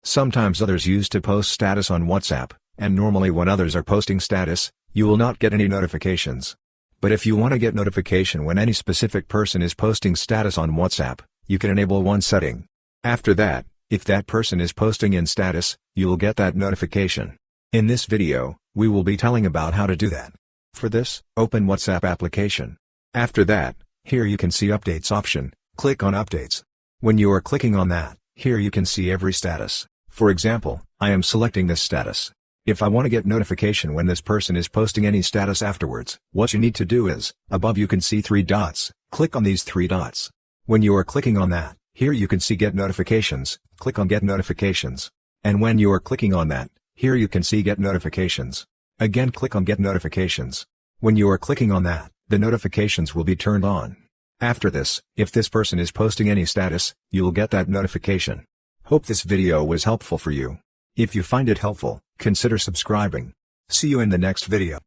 Sometimes others use to post status on WhatsApp, and normally when others are posting status, you will not get any notifications. But if you want to get notification when any specific person is posting status on WhatsApp, you can enable one setting. After that, if that person is posting in status, you will get that notification. In this video, we will be telling about how to do that. For this, open WhatsApp application. After that, here you can see updates option, click on updates. When you are clicking on that, here you can see every status. For example, I am selecting this status. If I want to get notification when this person is posting any status afterwards, what you need to do is, above you can see 3 dots, click on these 3 dots. When you are clicking on that, here you can see get notifications, click on get notifications. And when you are clicking on that, here you can see get notifications. Again click on get notifications. When you are clicking on that, the notifications will be turned on. After this, if this person is posting any status, you will get that notification. Hope this video was helpful for you. If you find it helpful, consider subscribing. See you in the next video.